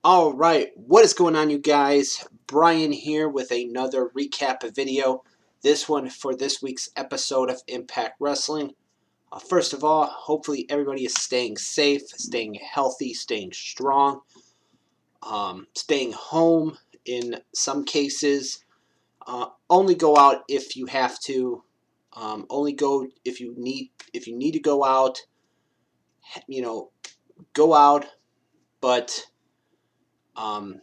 All right, what is going on, you guys? Brian here with another recap video. This one for this week's episode of Impact Wrestling. First of all, hopefully everybody is staying safe, staying healthy, staying strong, staying home in some cases. Only go out if you have to. Only go if you need. If you need to go out, go out, but um,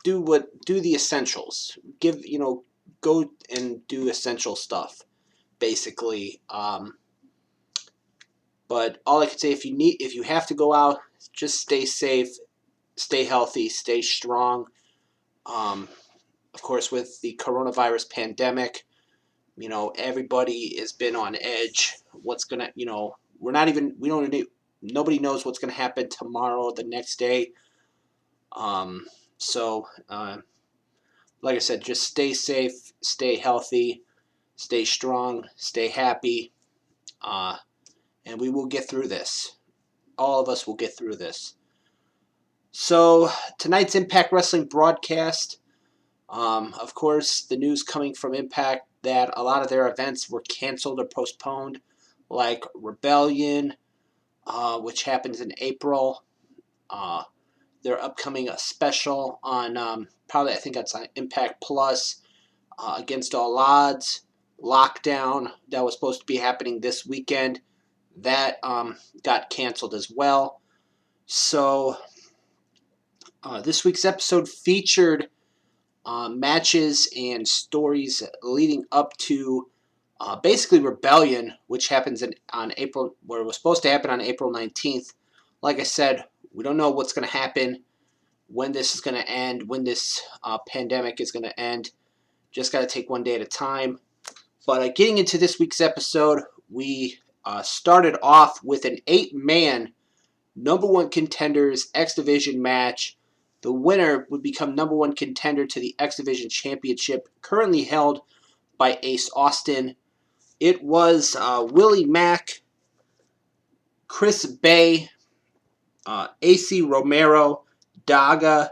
do the essentials. Go and do essential stuff basically. But all I can say, if you have to go out, just stay safe, stay healthy, stay strong. Um, of course, with the coronavirus pandemic, everybody has been on edge. What's gonna, we're not even we don't nobody knows what's gonna happen tomorrow, the next day. Um, so like I said, just stay safe, stay healthy, stay strong, stay happy, uh, and we will get through this. All of us will get through this. So, tonight's Impact Wrestling broadcast, of course, the news coming from Impact that a lot of their events were canceled or postponed, like Rebellion, which happens in April. Uh, they're upcoming a special on probably, I think that's on Impact Plus, Against All Odds. Lockdown that was supposed to be happening this weekend, that got canceled as well. So this week's episode featured matches and stories leading up to basically Rebellion, which happens on April, where it was supposed to happen on April 19th. Like I said, we don't know what's going to happen, when this is going to end, when this pandemic is going to end. Just got to take one day at a time. But getting into this week's episode, we started off with an 8-man number one contenders X Division match. The winner would become number one contender to the X Division Championship, currently held by Ace Austin. It was Willie Mack, Chris Bay, AC Romero, Daga,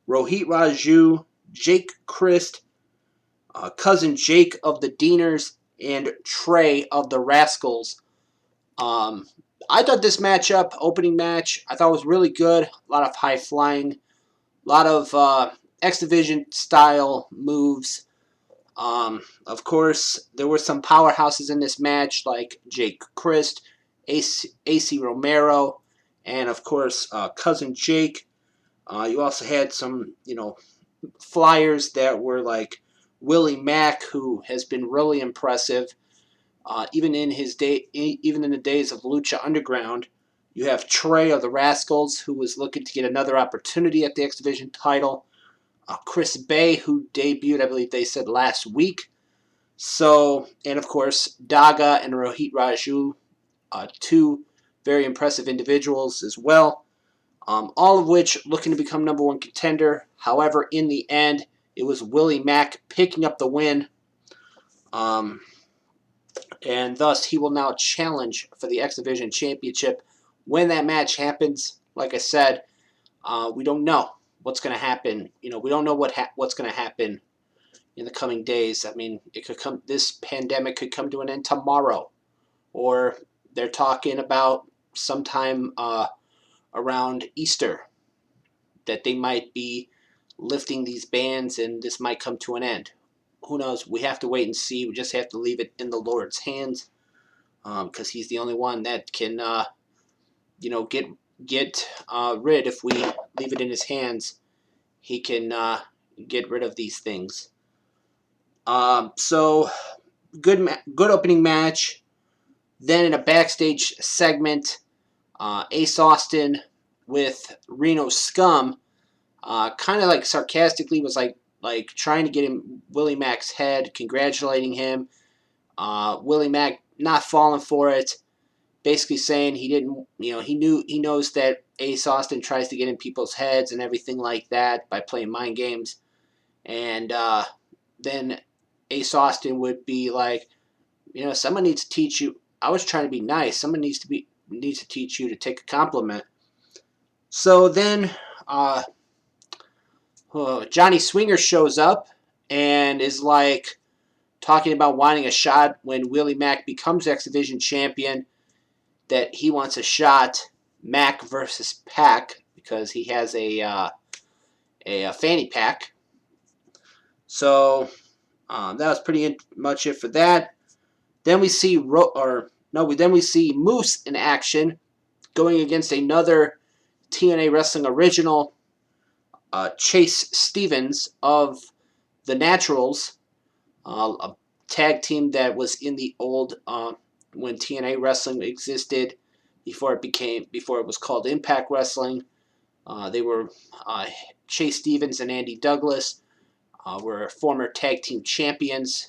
Rohit Raju, Jake Christ, cousin Jake of the Deaners, and Trey of the Rascals. I thought this opening match, I thought was really good. A lot of high flying, a lot of X Division style moves. Of course, there were some powerhouses in this match like Jake Christ, AC Romero, and of course, cousin Jake. You also had some, flyers that were like Willie Mack, who has been really impressive. Even in the days of Lucha Underground, you have Trey of the Rascals, who was looking to get another opportunity at the X Division title. Chris Bay, who debuted, I believe they said last week. So, and of course, Daga and Rohit Raju, two very impressive individuals as well. All of which looking to become number one contender. However, in the end, it was Willie Mack picking up the win. And thus he will now challenge for the X Division Championship. When that match happens, like I said, we don't know what's going to happen. We don't know what's going to happen in the coming days. I mean, this pandemic could come to an end tomorrow, or they're talking about sometime around Easter that they might be lifting these bans and this might come to an end. Who knows? We have to wait and see. We just have to leave it in the Lord's hands, because he's the only one that can, get rid. If we leave it in his hands, he can get rid of these things. So good opening match. Then in a backstage segment, Ace Austin with Reno Scum, kind of like sarcastically was like trying to get him Willie Mack's head, congratulating him. Willie Mack not falling for it, basically saying he didn't, he knows that Ace Austin tries to get in people's heads and everything like that by playing mind games. And then Ace Austin would be like, someone needs to teach you. I was trying to be nice. Someone needs to teach you to take a compliment. So then Johnny Swinger shows up and is like talking about wanting a shot when Willie Mack becomes X Division champion, that he wants a shot, Mack versus Pack, because he has a fanny pack. So that was pretty much it for that. Then we see we see Moose in action, going against another TNA Wrestling original, Chase Stevens of the Naturals, a tag team that was in the old when TNA Wrestling existed before it was called Impact Wrestling. They were Chase Stevens and Andy Douglas were former tag team champions.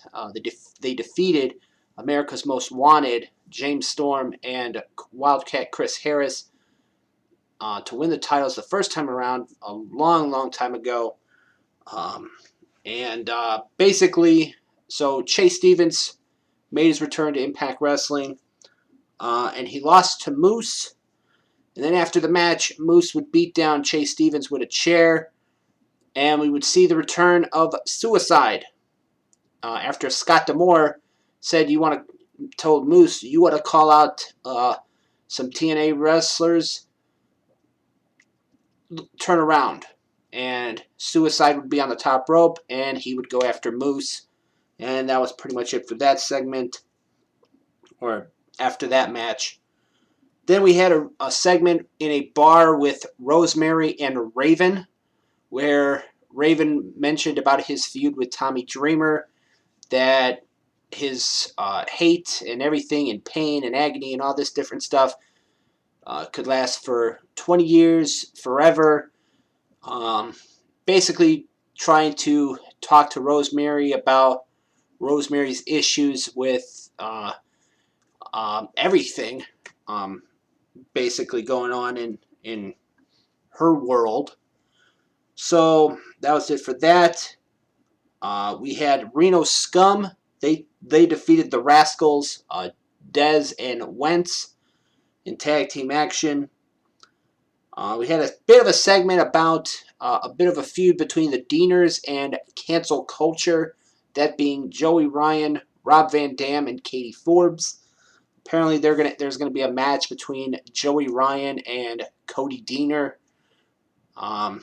They defeated America's Most Wanted, James Storm, and Wildcat Chris Harris to win the titles the first time around a long, long time ago. Basically, so Chase Stevens made his return to Impact Wrestling, and he lost to Moose. And then after the match, Moose would beat down Chase Stevens with a chair, and we would see the return of Suicide. After Scott D'Amore said told Moose, you want to call out some TNA wrestlers, turn around. And Suicide would be on the top rope, and he would go after Moose. And that was pretty much it for that segment, or after that match. Then we had a segment in a bar with Rosemary and Raven, where Raven mentioned about his feud with Tommy Dreamer, that his hate and everything and pain and agony and all this different stuff could last for 20 years, forever. Basically trying to talk to Rosemary about Rosemary's issues with everything basically going on in her world. So that was it for that. We had Reno Scum. They defeated the Rascals, Dez and Wentz, in tag team action. We had a bit of a segment about a bit of a feud between the Deaners and Cancel Culture, that being Joey Ryan, Rob Van Dam, and Katie Forbes. Apparently, there's gonna be a match between Joey Ryan and Cody Deaner. The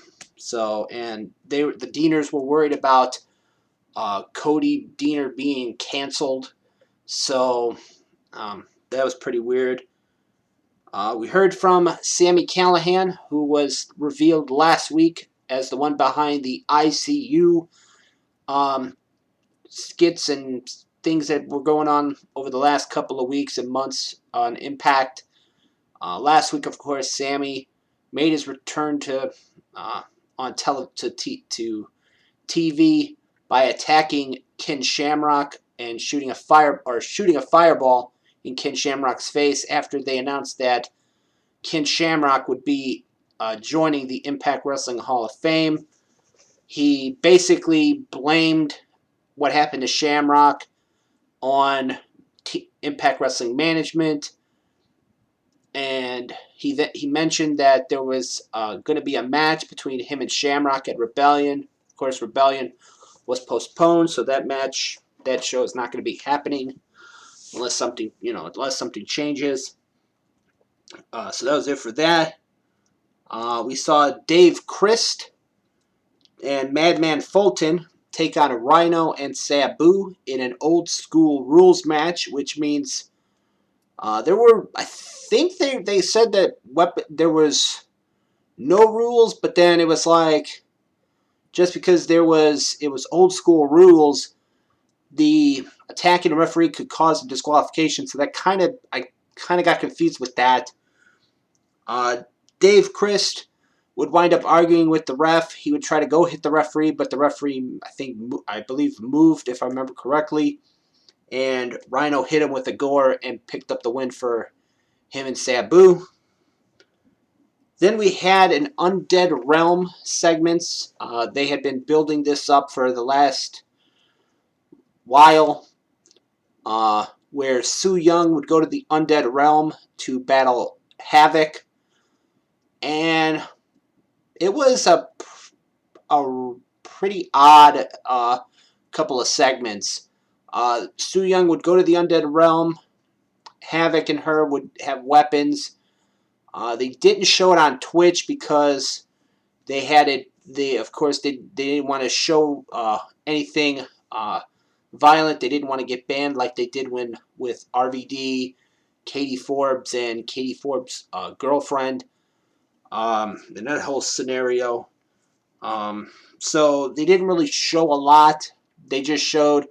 Deaners were worried about Cody Deaner being canceled, so that was pretty weird. We heard from Sami Callihan, who was revealed last week as the one behind the ICU skits and things that were going on over the last couple of weeks and months on Impact. Last week, of course, Sami made his return to TV by attacking Ken Shamrock and shooting a fireball in Ken Shamrock's face after they announced that Ken Shamrock would be joining the Impact Wrestling Hall of Fame. He basically blamed what happened to Shamrock on Impact Wrestling management, and he mentioned that there was going to be a match between him and Shamrock at Rebellion. Of course, Rebellion was postponed, so that show is not going to be happening unless something changes. So that was it for that. We saw Dave Christ and Madman Fulton take on Rhino and Sabu in an old school rules match, which means I think they said that there was no rules, but then it was like, just because it was old school rules, the attacking the referee could cause a disqualification. So that I kind of got confused with that. Dave Christ would wind up arguing with the ref. He would try to go hit the referee, but the referee, I believe, moved, if I remember correctly. And Rhino hit him with a gore and picked up the win for him and Sabu. Then we had an Undead Realm segments. They had been building this up for the last while, where Su Yung would go to the Undead Realm to battle Havoc. And it was a pretty odd couple of segments. Su Yung would go to the Undead Realm. Havoc and her would have weapons. They didn't show it on Twitch because they had it. Of course, they didn't want to show anything violent. They didn't want to get banned like they did with RVD, Katie Forbes, and Katie Forbes' girlfriend. In that whole scenario. So they didn't really show a lot. They just showed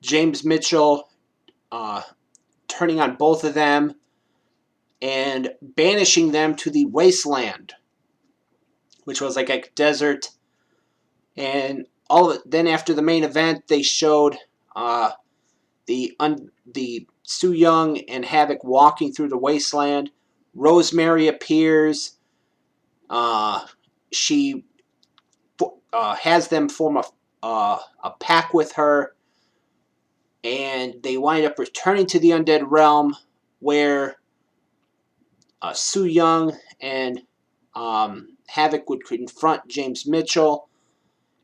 James Mitchell turning on both of them and banishing them to the wasteland, which was like a desert. And then after the main event, they showed the Su Yung and Havoc walking through the wasteland. Rosemary appears. She has them form a pack with her, and they wind up returning to the Undead Realm, where Su Yung and Havoc would confront James Mitchell,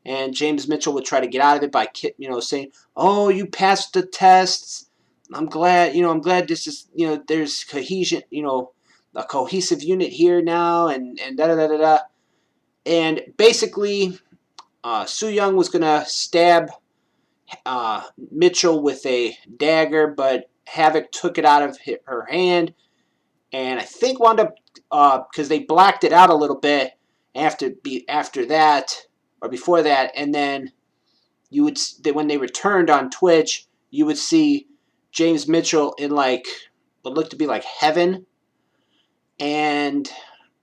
and James Mitchell would try to get out of it by saying, "Oh, you passed the tests. I'm glad. I'm glad this is there's cohesion. A cohesive unit here now, and da da da da da." And basically, Su Yung was gonna stab Mitchell with a dagger, but Havoc took it out of her hand, and I think wound up because they blacked it out a little bit after that or before that, and then when they returned on Twitch, you would see James Mitchell in like what looked to be like heaven, and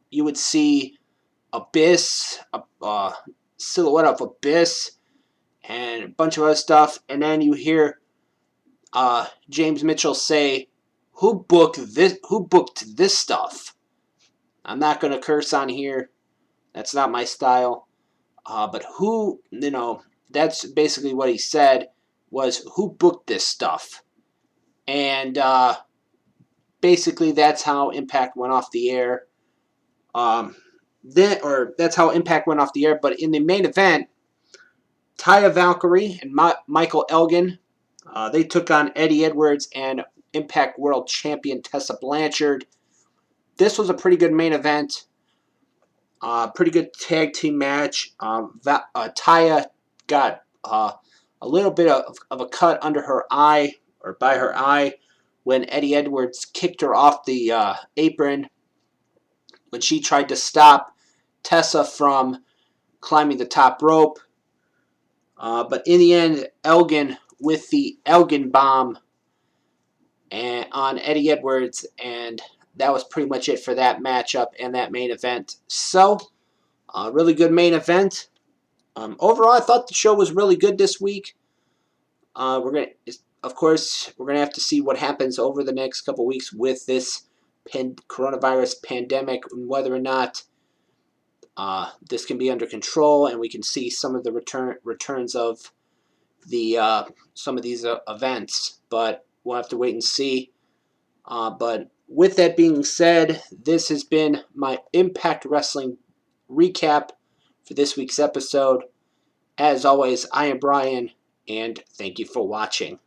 you would see Abyss, a silhouette of Abyss, and a bunch of other stuff, and then you hear James Mitchell say, "Who booked this? Who booked this stuff?" I'm not gonna curse on here. That's not my style. But who? That's basically what he said. Was who booked this stuff? And basically, that's how Impact went off the air. That's how Impact went off the air. But in the main event, Taya Valkyrie and Michael Elgin, they took on Eddie Edwards and Impact World Champion Tessa Blanchard. This was a pretty good main event. Pretty good tag team match. Taya got a little bit of a cut under her eye, or by her eye, when Eddie Edwards kicked her off the apron when she tried to stop Tessa from climbing the top rope. But in the end, Elgin with the Elgin bomb on Eddie Edwards, and that was pretty much it for that matchup and that main event. So, really good main event. Overall, I thought the show was really good this week. Of course, we're gonna have to see what happens over the next couple weeks with this coronavirus pandemic, and whether or not this can be under control, and we can see some of the returns of the some of these events. But we'll have to wait and see. But with that being said, this has been my Impact Wrestling recap for this week's episode. As always, I am Brian, and thank you for watching.